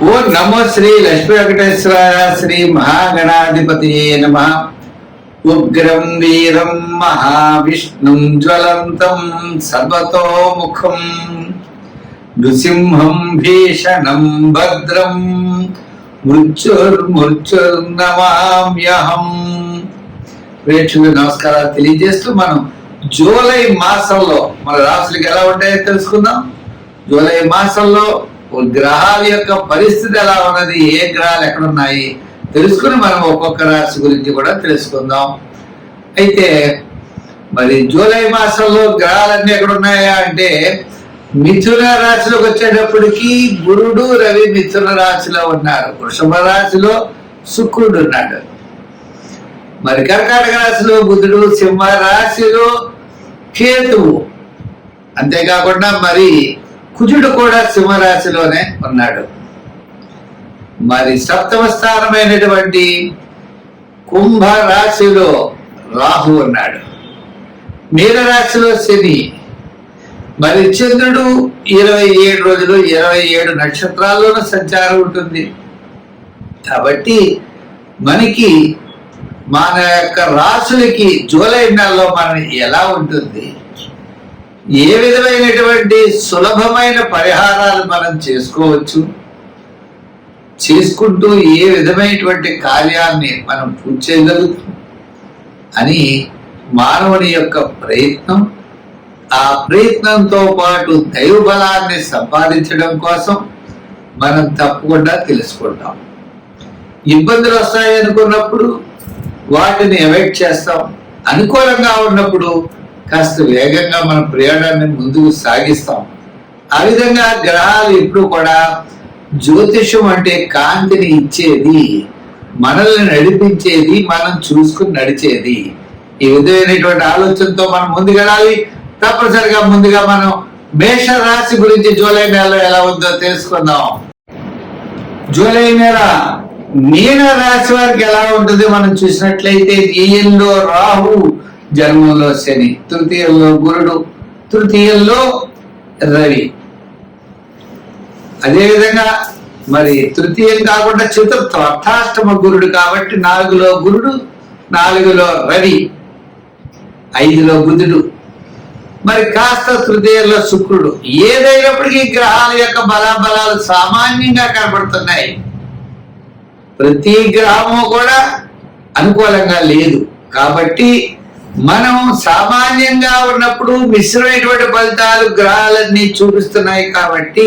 ఓ నమో శ్రీ లక్ష్మీ వెంకటేశ్వరాయ శ్రీ మహాగణాధిపతి నమ. ఉగ్రం వీరం మహావిష్ణుం జ్వలంతం సర్వతోముఖం నృసింహం భీషణం భద్రం మృత్యుర్మృత్యుర్నమామ్యహం. ప్రేక్షకులకు నమస్కారాలు తెలియజేస్తూ మనం జూలై మాసంలో మన రాశులకి ఎలా ఉంటాయో తెలుసుకుందాం. జూలై మాసంలో గ్రహాల యొక్క పరిస్థితి ఎలా ఉన్నది, ఏ గ్రహాలు ఎక్కడున్నాయి తెలుసుకుని మనం ఒక్కొక్క రాశి గురించి కూడా తెలుసుకుందాం. అయితే మరి జూలై మాసంలో గ్రహాలన్నీ ఎక్కడున్నాయా అంటే మిథున రాశిలోకి వచ్చేటప్పటికి గురుడు రవి మిథున రాశిలో ఉన్నారు. వృషభ రాశిలో శుక్రుడు ఉన్నాడు. మరి కర్కాటక రాశిలో బుధుడు, సింహ రాశిలో కేతువు, అంతేకాకుండా మరి కుజుడు కూడా సింహరాశిలోనే ఉన్నాడు. మరి సప్తమ స్థానమైనటువంటి కుంభ రాశిలో రాహు ఉన్నాడు. మీనరాశిలో శని. మరి చంద్రుడు 27 రోజులు 27 నక్షత్రాల్లోనూ సంచారం ఉంటుంది. కాబట్టి మనకి మన యొక్క రాశులకి జూలై నెలలో మనం ఎలా ఉంటుంది, ఏ విధమైనటువంటి సులభమైన పరిహారాలు మనం చేసుకోవచ్చు, చేసుకుంటూ ఏ విధమైనటువంటి కార్యాన్ని మనం పూర్తి చేయగలుగుతాం అని మానవుని యొక్క ప్రయత్నం, ఆ ప్రయత్నంతో పాటు దైవ బలాన్ని సంపాదించడం కోసం మనం తప్పకుండా తెలుసుకుంటాం. ఇబ్బందులు వస్తాయి అనుకున్నప్పుడు వాటిని అవాయిడ్ చేస్తాం. అనుకూలంగా ఉన్నప్పుడు కాస్త వేగంగా మన ప్రయాణాన్ని ముందుకు సాగిస్తాం. ఆ విధంగా గ్రహాలు ఎప్పుడు కూడా జ్యోతిషం అంటే కాంతిని ఇచ్చేది, మనల్ని నడిపించేది, మనం చూసుకుని నడిచేది. ఈ విధమైనటువంటి ఆలోచనతో మనం ముందుకెళ్ళాలి. తప్పనిసరిగా ముందుగా మనం మేష రాశి గురించి జూలై నెలలో ఎలా ఉందో తెలుసుకుందాం. జూలై నెల మీన రాశి వారికి ఎలా ఉంటుంది మనం చూసినట్లయితే వ్యయంలో రాహు, జన్మంలో శని, తృతీయంలో గురుడు, తృతీయంలో రవి. అదేవిధంగా మరి తృతీయం కాకుండా చతుర్థం అర్థాష్టమ గురుడు కాబట్టి 4లో గురుడు, 4లో రవి, 5లో బుధుడు, మరి కాస్త తృతీయంలో శుక్రుడు. ఏదైనప్పటికీ గ్రహాల యొక్క బలాబలాలు సామాన్యంగా కనబడుతున్నాయి. ప్రతి గ్రహము కూడా అనుకూలంగా లేదు. కాబట్టి మనం సామాన్యంగా ఉన్నప్పుడు మిశ్రమైనటువంటి ఫలితాలు గ్రహాలన్నీ చూపిస్తున్నాయి. కాబట్టి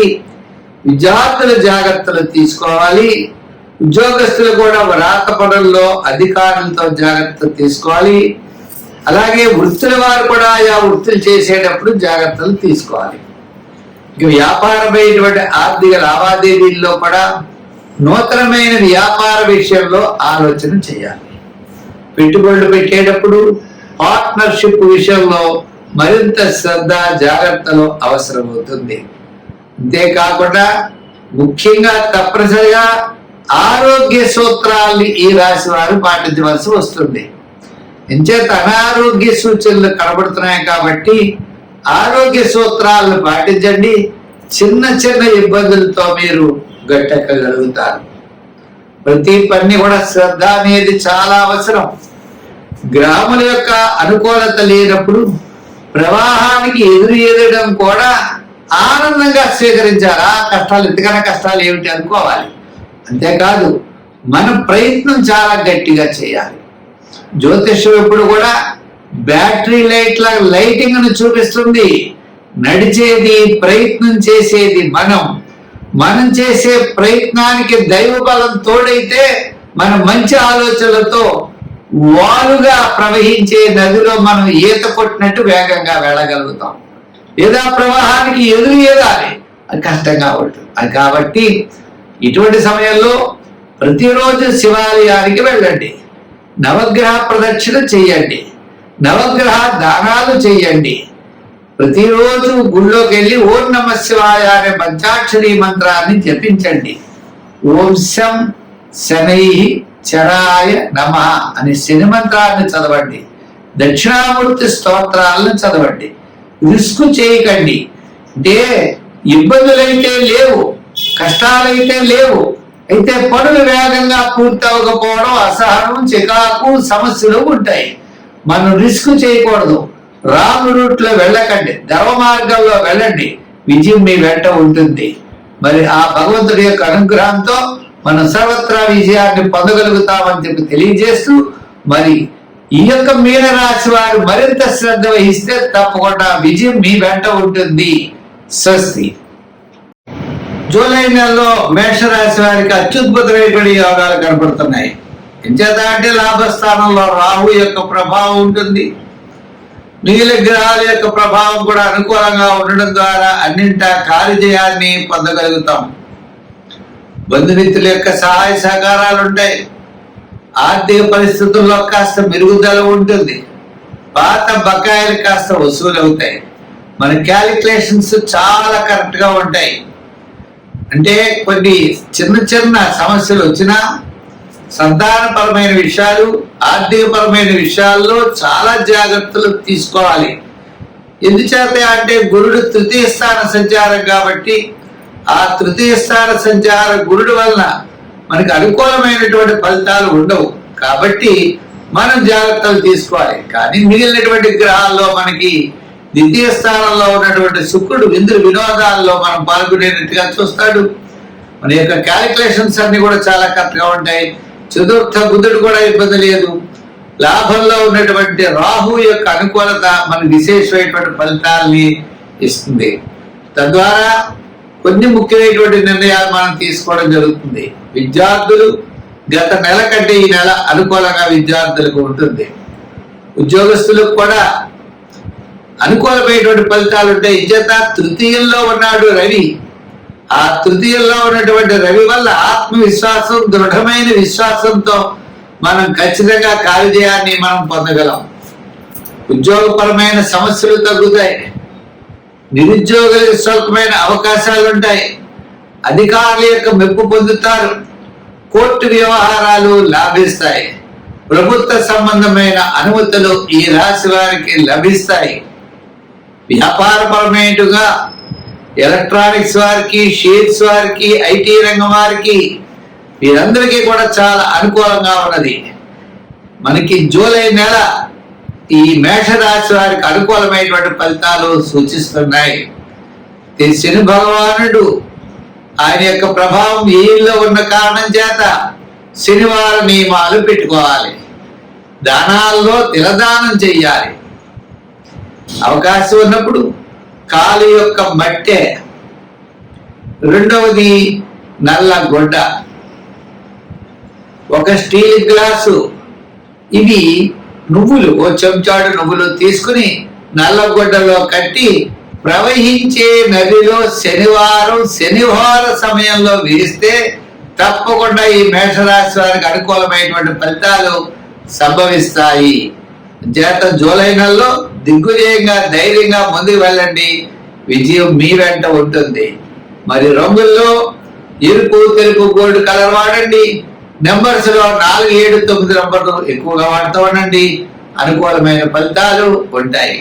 విద్యార్థుల జాగ్రత్తలు తీసుకోవాలి. ఉద్యోగస్తులు కూడా వ్రాత పనుల్లో అధికారులతో జాగ్రత్తలు తీసుకోవాలి. అలాగే వృత్తుల వారు కూడా ఆయా వృత్తులు చేసేటప్పుడు జాగ్రత్తలు తీసుకోవాలి. వ్యాపారమైనటువంటి ఆర్థిక లావాదేవీల్లో కూడా నూతనమైన వ్యాపార విషయంలో ఆలోచన చేయాలి. పెట్టుబడులు పెట్టేటప్పుడు పార్ట్నర్షిప్ విషయంలో మరింత శ్రద్ధ, జాగ్రత్తలు అవసరమవుతుంది. అంతేకాకుండా ముఖ్యంగా తప్పనిసరిగా ఆరోగ్య సూత్రాల్ని ఈ రాశి వారు పాటించవలసి వస్తుంది. ఎంచేత అనారోగ్య సూచనలు కనబడుతున్నాయి కాబట్టి ఆరోగ్య సూత్రాలను పాటించండి. చిన్న చిన్న ఇబ్బందులతో మీరు గట్టెక్కగలుగుతారు. ప్రతి పని కూడా శ్రద్ధ అనేది చాలా అవసరం. గ్రాముల యొక్క అనుకూలత లేనప్పుడు ప్రవాహానికి ఎదురడం కూడా ఆనందంగా స్వీకరించాలి. ఆ కష్టాలు ఎంతకన్నా కష్టాలు ఏమిటి అనుకోవాలి. అంతేకాదు మన ప్రయత్నం చాలా గట్టిగా చేయాలి. జ్యోతిష్యం ఎప్పుడు కూడా బ్యాటరీ లైట్ల లైటింగ్ను చూపిస్తుంది. నడిచేది, ప్రయత్నం చేసేది మనం చేసే ప్రయత్నానికి దైవ బలం తోడైతే మన మంచి ఆలోచనలతో వాలుగా ప్రవహించే నదిలో మనం ఈత కొట్టినట్టు వేగంగా వెళ్ళగలుగుతాం. లేదా ప్రవాహానికి ఎదురు ఈదాలి, అది కష్టంగా ఉంటుంది. అది కాబట్టి ఇటువంటి సమయంలో ప్రతిరోజు శివాలయానికి వెళ్ళండి, నవగ్రహ ప్రదక్షిణ చెయ్యండి, నవగ్రహ దానాలు చెయ్యండి. ప్రతిరోజు గుళ్ళోకి వెళ్ళి ఓం నమః శివాయ అనే పంచాక్షరీ మంత్రాన్ని జపించండి. ఓం శం శనై చరాయ నమః అనే శని మంత్రాన్ని చదవండి. దక్షిణామూర్తి స్తోత్రాలను చదవండి. రిస్క్ చేయకండి. అంటే ఇబ్బందులైతే లేవు, కష్టాలైతే లేవు, అయితే పనులు వేగంగా పూర్తి అవ్వకపోవడం, అసహనం, చికాకు సమస్యలు ఉంటాయి. మనం రిస్క్ చేయకూడదు. రాంగ్ రూట్ లో వెళ్ళకండి, ధర్మ మార్గంలో వెళ్ళండి, విజయం మీ వెంట ఉంటుంది. మరి ఆ భగవంతుడి యొక్క అనుగ్రహంతో మనం సర్వత్రా విజయాన్ని పొందగలుగుతామని చెప్పి తెలియజేస్తూ, మరి ఈ యొక్క మీనరాశి వారు మరింత శ్రద్ధ వహిస్తే తప్పకుండా విజయం మీ వెంట ఉంటుంది. స్వస్తి. జూలై నెలలో మేషరాశి వారికి అత్యద్భుతమైనటువంటి యోగాలు కనపడుతున్నాయి. ఎంచేత అంటే లాభస్థానంలో రాహు యొక్క ప్రభావం ఉంటుంది. నీల గ్రహాల యొక్క ప్రభావం కూడా అనుకూలంగా ఉండడం ద్వారా అన్నింటా కార్యజయాన్ని పొందగలుగుతాం. బంధుమిత్రుల యొక్క సహాయ సహకారాలు ఉంటాయి. ఆర్థిక పరిస్థితుల్లో కాస్త మెరుగుదల ఉంటుంది. పాత బకాయిలు కాస్త వసూలు అవుతాయి. మన క్యాలిక్యులేషన్స్ చాలా కరెక్ట్ గా ఉంటాయి. అంటే కొన్ని చిన్న చిన్న సమస్యలు వచ్చినా సంతానపరమైన విషయాలు, ఆర్థికపరమైన విషయాల్లో చాలా జాగ్రత్తలు తీసుకోవాలి. ఎందుచేత అంటే గురుడు తృతీయ స్థాన సంచారం కాబట్టి ఆ తృతీయ స్థాన సంచార గురుడు వలన మనకి అనుకూలమైనటువంటి ఫలితాలు ఉండవు. కాబట్టి మనం జాగ్రత్తలు తీసుకోవాలి. కానీ మిగిలినటువంటి గ్రహాల్లో మనకి ద్వితీయ స్థానంలో ఉన్నటువంటి శుక్రుడు విందులు వినోదాల్లో మనం పాల్గొనేటట్టుగా చూస్తాడు. మన యొక్క క్యాలిక్యులేషన్స్ అన్ని కూడా చాలా కరెక్ట్ గా ఉంటాయి. చతుర్థ బుధుడు కూడా ఇబ్బంది లేదు. లాభంలో ఉన్నటువంటి రాహు యొక్క అనుకూలత మనకు విశేషమైనటువంటి ఫలితాలని ఇస్తుంది. తద్వారా కొన్ని ముఖ్యమైనటువంటి నిర్ణయాలు మనం తీసుకోవడం జరుగుతుంది. విద్యార్థులు గత నెల కంటే ఈ నెల అనుకూలంగా విద్యార్థులకు ఉంటుంది. ఉద్యోగస్తులకు కూడా అనుకూలమైనటువంటి ఫలితాలు ఉంటాయి. ఇజ్జత తృతీయంలో ఉన్నాడు రవి. ఆ తృతీయంలో ఉన్నటువంటి రవి వల్ల ఆత్మవిశ్వాసం, దృఢమైన విశ్వాసంతో మనం ఖచ్చితంగా కార్యజయాన్ని మనం పొందగలం. ఉద్యోగపరమైన సమస్యలు తగ్గుతాయి. నిరుద్యోగులకు స్వల్పమైన అవకాశాలు ఉంటాయి. అధికారుల యొక్క మెప్పు పొందుతారు. కోర్టు వ్యవహారాలు లాభిస్తాయి. ప్రభుత్వ సంబంధమైన అనుమతులు ఈ రాశి వారికి లభిస్తాయి. వ్యాపారపరమైనటుగా ఎలక్ట్రానిక్స్ వారికి, షేర్స్ వారికి, ఐటీ రంగం వారికి వీరందరికీ కూడా చాలా అనుకూలంగా ఉన్నది. మనకి జూలై నెల ఈ మేషరాశి వారికి అనుకూలమైనటువంటి ఫలితాలు సూచిస్తున్నాయి. శని భగవానుడు ఆయన యొక్క ప్రభావం ఏళ్ళలో ఉన్న కారణం చేత శనివార నియమాలు పెట్టుకోవాలి. దానాల్లో తిలదానం చెయ్యాలి. అవకాశం ఉన్నప్పుడు కాలు యొక్క మట్టె, రెండవది నల్ల గొడ్డ, ఒక స్టీల్ గ్లాసు, ఇవి నువ్వులు, ఓ చెంచాడు నువ్వులు తీసుకుని నల్లగొడ్డలో కట్టి ప్రవహించే నదిలో శనివార సమయంలో వేస్తే తప్పకుండా ఈ మేషరాశి వారికి అనుకూలమైనటువంటి ఫలితాలు సంభవిస్తాయి. చేత జూలై నెలలో దిగ్విజయంగా ధైర్యంగా ముందుకు వెళ్ళండి. విజయం మీ వెంట ఉంటుంది. మరి రంగుల్లో ఎరుపు, తెలుపు, గోల్డ్ కలర్ వాడండి. నెంబర్స్ లో 4, 7, 9 నంబర్లు ఎక్కువగా వాడుతూ ఉండండి. అనుకూలమైన ఫలితాలు ఉంటాయి.